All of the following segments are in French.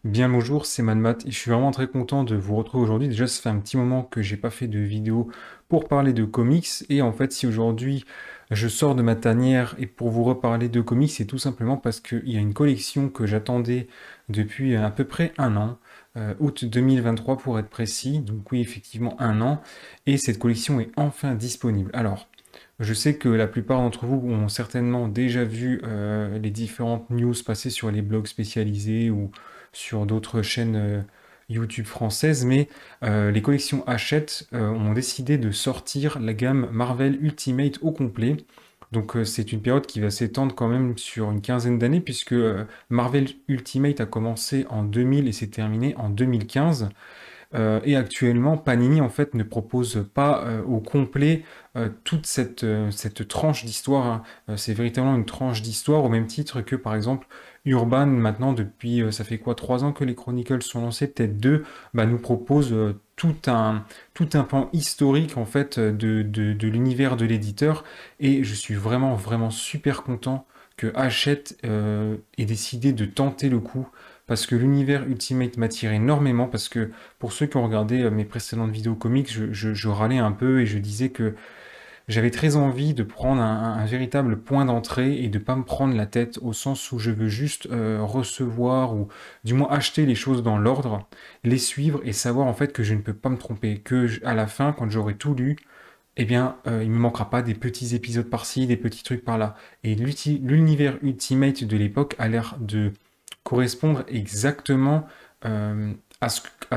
Bien le bonjour, c'est Manmat et je suis vraiment très content de vous retrouver aujourd'hui. Déjà, ça fait un petit moment que j'ai pas fait de vidéo pour parler de comics et en fait, si aujourd'hui je sors de ma tanière et pour vous reparler de comics, c'est tout simplement parce qu'il y a une collection que j'attendais depuis à peu près un an, août 2023 pour être précis. Donc oui, effectivement un an et cette collection est enfin disponible. Alors, je sais que la plupart d'entre vous ont certainement déjà vu les différentes news passer sur les blogs spécialisés ou sur d'autres chaînes YouTube françaises, mais les collections Hachette ont décidé de sortir la gamme Marvel Ultimate au complet. Donc c'est une période qui va s'étendre quand même sur une quinzaine d'années, puisque Marvel Ultimate a commencé en 2000 et s'est terminé en 2015. Et actuellement, Panini en fait ne propose pas au complet toute cette tranche d'histoire, hein. C'est véritablement une tranche d'histoire au même titre que par exemple Urban maintenant depuis ça fait quoi 3 ans que les Chronicles sont lancés, peut-être deux, bah, nous propose tout un pan historique en fait de l'univers de l'éditeur et je suis vraiment super content que Hachette ait décidé de tenter le coup parce que l'univers Ultimate m'attire énormément parce que pour ceux qui ont regardé mes précédentes vidéos comics, je râlais un peu et je disais que j'avais très envie de prendre un véritable point d'entrée et de pas me prendre la tête au sens où je veux juste recevoir ou du moins acheter les choses dans l'ordre, les suivre et savoir en fait que je ne peux pas me tromper, que à la fin, quand j'aurai tout lu, eh bien, il me manquera pas des petits épisodes par-ci, des petits trucs par-là. Et l'univers Ultimate de l'époque a l'air de correspondre exactement euh, à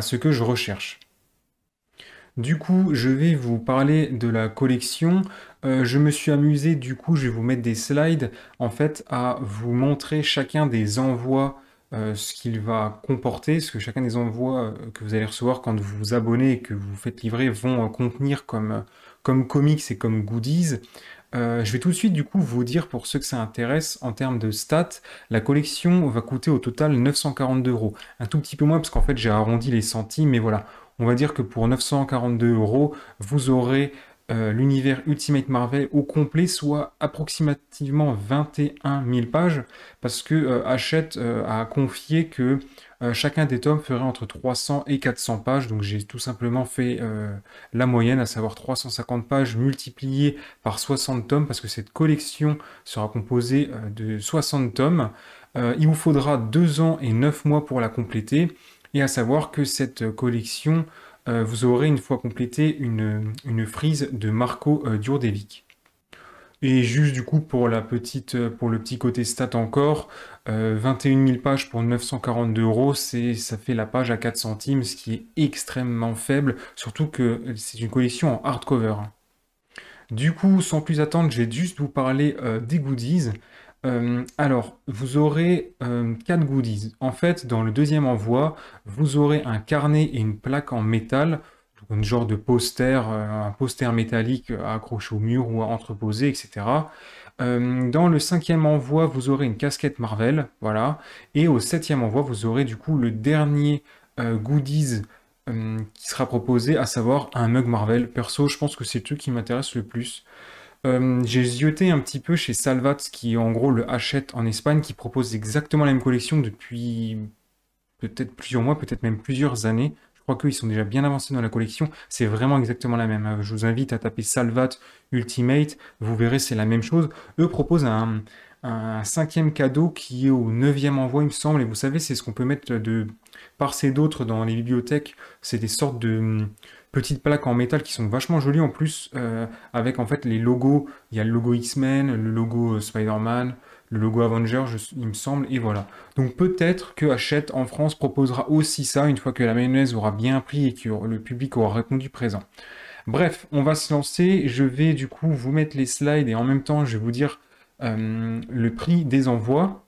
ce que je recherche. Du coup, je vais vous parler de la collection. Je me suis amusé, du coup, je vais vous mettre des slides, en fait, à vous montrer chacun des envois, ce qu'il va comporter, ce que chacun des envois que vous allez recevoir quand vous vous abonnez et que vous faites livrer vont contenir comme comics et comme goodies. Je vais tout de suite, du coup, vous dire, pour ceux que ça intéresse, en termes de stats, la collection va coûter au total 942 euros. Un tout petit peu moins, parce qu'en fait, j'ai arrondi les centimes, mais voilà. On va dire que pour 942 euros, vous aurez l'univers Ultimate Marvel au complet, soit approximativement 21 000 pages, parce que Hachette a confié que chacun des tomes ferait entre 300 et 400 pages, donc j'ai tout simplement fait la moyenne, à savoir 350 pages multipliées par 60 tomes, parce que cette collection sera composée de 60 tomes. Il vous faudra 2 ans et 9 mois pour la compléter, et à savoir que cette collection, vous aurez une fois complétée une frise de Marco Djurdjevic. Et juste du coup pour pour le petit côté stat encore, 21 000 pages pour 942 euros, ça fait la page à 4 centimes, ce qui est extrêmement faible, surtout que c'est une collection en hardcover. Du coup, sans plus attendre, je vais juste vous parler des goodies. Alors, vous aurez 4 goodies. En fait, dans le deuxième envoi, vous aurez un carnet et une plaque en métal, donc un genre de poster, un poster métallique à accrocher au mur ou à entreposer, etc. Dans le cinquième envoi, vous aurez une casquette Marvel, voilà. Et au septième envoi, vous aurez du coup le dernier goodies qui sera proposé, à savoir un mug Marvel. Perso, je pense que c'est le truc qui m'intéresse le plus. J'ai zioté un petit peu chez Salvat, qui est en gros le Hachette en Espagne, qui propose exactement la même collection depuis peut-être plusieurs mois, peut-être même plusieurs années. Je crois qu'ils sont déjà bien avancés dans la collection. C'est vraiment exactement la même. Je vous invite à taper Salvat Ultimate. Vous verrez, c'est la même chose. Eux proposent un cinquième cadeau qui est au neuvième envoi, il me semble. Et vous savez, c'est ce qu'on peut mettre de part et d'autre dans les bibliothèques. C'est des sortes de petites plaques en métal qui sont vachement jolies en plus, avec en fait les logos. Il y a le logo X-Men, le logo Spider-Man, le logo Avengers, il me semble, et voilà. Donc peut-être que Hachette en France proposera aussi ça une fois que la mayonnaise aura bien pris et que le public aura répondu présent. Bref, on va se lancer. Je vais du coup vous mettre les slides et en même temps je vais vous dire le prix des envois.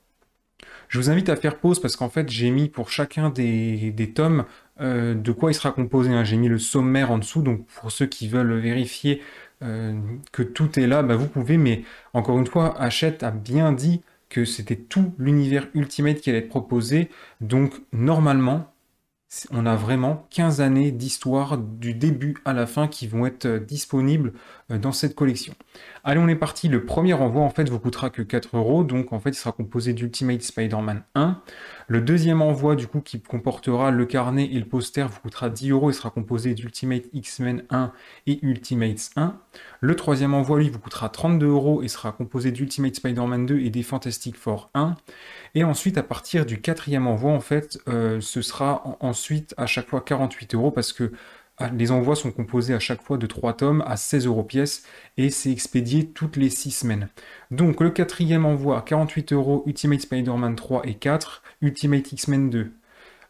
Je vous invite à faire pause parce qu'en fait j'ai mis pour chacun des tomes de quoi il sera composé, hein. J'ai mis le sommaire en dessous, donc pour ceux qui veulent vérifier que tout est là, bah, vous pouvez, mais encore une fois, Hachette a bien dit que c'était tout l'univers Ultimate qui allait être proposé, donc normalement, on a vraiment 15 années d'histoire du début à la fin qui vont être disponibles dans cette collection. Allez, on est parti. Le premier envoi, en fait, vous coûtera que 4 euros. Donc, en fait, il sera composé d'Ultimate Spider-Man 1. Le deuxième envoi, du coup, qui comportera le carnet et le poster, vous coûtera 10 euros. Il sera composé d'Ultimate X-Men 1 et Ultimates 1. Le troisième envoi, lui, vous coûtera 32 euros et sera composé d'Ultimate Spider-Man 2 et des Fantastic Four 1. Et ensuite, à partir du quatrième envoi, en fait, ce sera ensuite à chaque fois 48 euros parce que les envois sont composés à chaque fois de 3 tomes à 16 euros pièce et c'est expédié toutes les 6 semaines. Donc le quatrième envoi, 48 euros, Ultimate Spider-Man 3 et 4, Ultimate X-Men 2.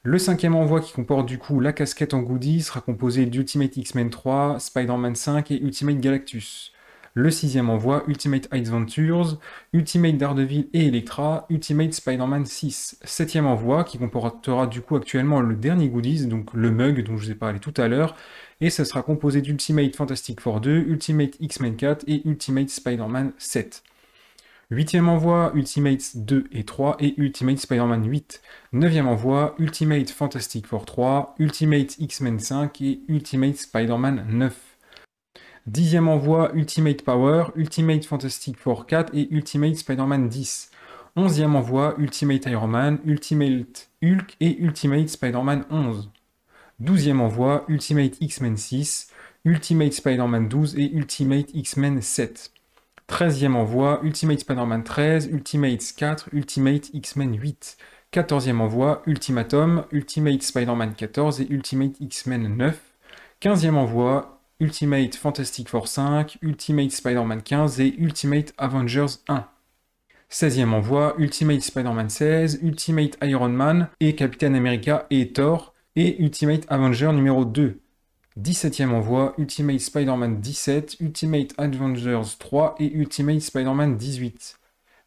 Le cinquième envoi qui comporte du coup la casquette en goodie sera composé d'Ultimate X-Men 3, Spider-Man 5 et Ultimate Galactus. Le sixième envoi, Ultimate Adventures, Ultimate Daredevil et Elektra, Ultimate Spider-Man 6. Septième envoi, qui comportera du coup actuellement le dernier goodies, donc le mug dont je vous ai parlé tout à l'heure, et ça sera composé d'Ultimate Fantastic Four 2, Ultimate X-Men 4 et Ultimate Spider-Man 7. Huitième envoi, Ultimate 2 et 3 et Ultimate Spider-Man 8. Neuvième envoi, Ultimate Fantastic Four 3, Ultimate X-Men 5 et Ultimate Spider-Man 9. Dixième envoi, Ultimate Power, Ultimate Fantastic Four 4 et Ultimate Spider-Man 10. Onzième envoi, Ultimate Iron Man, Ultimate Hulk et Ultimate Spider-Man 11. Douzième envoi, Ultimate X-Men 6, Ultimate Spider-Man 12 et Ultimate X-Men 7. 13e envoi, Ultimate Spider-Man 13, Ultimate 4, Ultimate X-Men 8. 14e envoi, Ultimatum, Ultimate Spider-Man 14 et Ultimate X-Men 9. 15e envoi, Ultimate Fantastic Four 5, Ultimate Spider-Man 15 et Ultimate Avengers 1. 16e envoi, Ultimate Spider-Man 16, Ultimate Iron Man et Captain America et Thor et Ultimate Avenger numéro 2. 17e envoi, Ultimate Spider-Man 17, Ultimate Avengers 3 et Ultimate Spider-Man 18.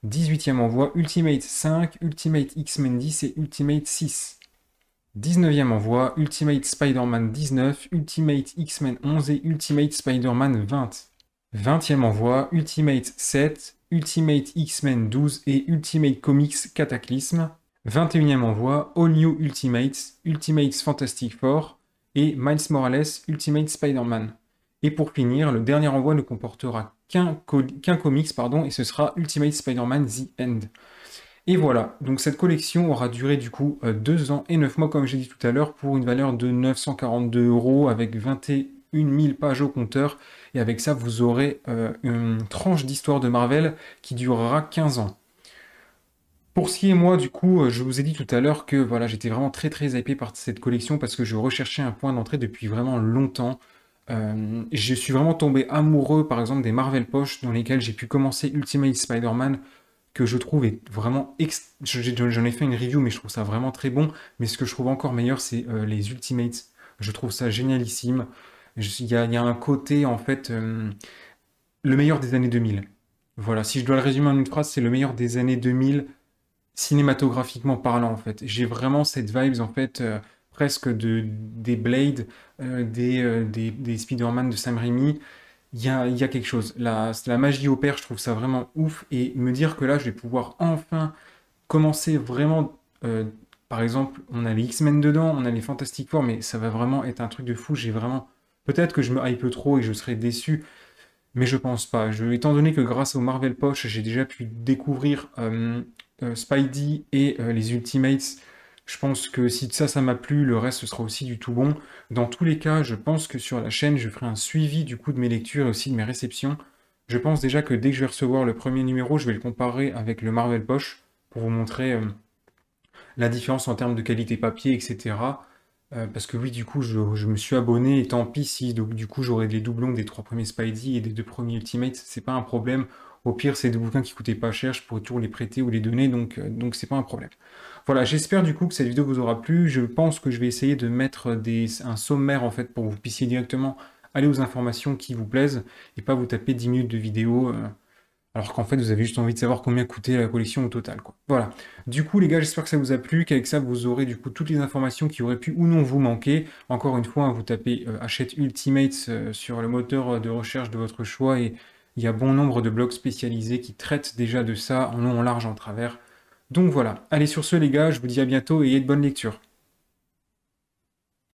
18e envoi, Ultimate 5, Ultimate X-Men 10 et Ultimate 6. 19e envoi, Ultimate Spider-Man 19, Ultimate X-Men 11 et Ultimate Spider-Man 20. 20e envoi, Ultimate 7, Ultimate X-Men 12 et Ultimate Comics Cataclysme. 21e envoi, All New Ultimates, Ultimate Fantastic Four et Miles Morales Ultimate Spider-Man. Et pour finir, le dernier envoi ne comportera qu'un comics, et ce sera Ultimate Spider-Man The End. Et voilà, donc cette collection aura duré du coup 2 ans et 9 mois, comme j'ai dit tout à l'heure, pour une valeur de 942 euros avec 21 000 pages au compteur. Et avec ça, vous aurez une tranche d'histoire de Marvel qui durera 15 ans. Pour ce qui est moi, du coup, je vous ai dit tout à l'heure que voilà, j'étais vraiment très très hypé par cette collection parce que je recherchais un point d'entrée depuis vraiment longtemps. Je suis vraiment tombé amoureux, par exemple, des Marvel Poche dans lesquels j'ai pu commencer Ultimate Spider-Man, que je trouve est vraiment... J'en ai fait une review, mais je trouve ça vraiment très bon. Mais ce que je trouve encore meilleur, c'est les Ultimates. Je trouve ça génialissime. Il y a un côté, en fait, le meilleur des années 2000. Voilà, si je dois le résumer en une phrase, c'est le meilleur des années 2000 cinématographiquement parlant en fait. J'ai vraiment cette vibes en fait presque des Blade, des Spider-Man de Sam Raimi. Il y a quelque chose. La magie opère, je trouve ça vraiment ouf. Et me dire que là, je vais pouvoir enfin commencer vraiment. Par exemple, on a les X-Men dedans, on a les Fantastic Four, mais ça va vraiment être un truc de fou. J'ai vraiment. Peut-être que je me hype trop et je serai déçu, mais je pense pas. Étant donné que grâce au Marvel Poche, j'ai déjà pu découvrir Spidey et les Ultimates, je pense que si ça m'a plu, le reste ce sera aussi du tout bon. Dans tous les cas, je pense que sur la chaîne, je ferai un suivi du coup de mes lectures et aussi de mes réceptions. Je pense déjà que dès que je vais recevoir le premier numéro, je vais le comparer avec le Marvel Poche pour vous montrer la différence en termes de qualité papier, etc. Parce que oui, du coup, je me suis abonné, et tant pis si donc, du coup j'aurai les doublons des 3 premiers Spidey et des 2 premiers Ultimates, c'est pas un problème. Au pire, c'est des bouquins qui coûtaient pas cher, je pourrais toujours les prêter ou les donner, donc c'est pas un problème. Voilà, j'espère du coup que cette vidéo vous aura plu. Je pense que je vais essayer de mettre un sommaire en fait pour que vous puissiez directement aller aux informations qui vous plaisent et pas vous taper 10 minutes de vidéo. Alors qu'en fait, vous avez juste envie de savoir combien coûtait la collection au total, quoi. Voilà. Du coup, les gars, j'espère que ça vous a plu, qu'avec ça, vous aurez du coup toutes les informations qui auraient pu ou non vous manquer. Encore une fois, hein, vous tapez Achète Ultimates sur le moteur de recherche de votre choix et il y a bon nombre de blogs spécialisés qui traitent déjà de ça en long, en large, en travers. Donc voilà. Allez, sur ce, les gars, je vous dis à bientôt et de bonne lecture.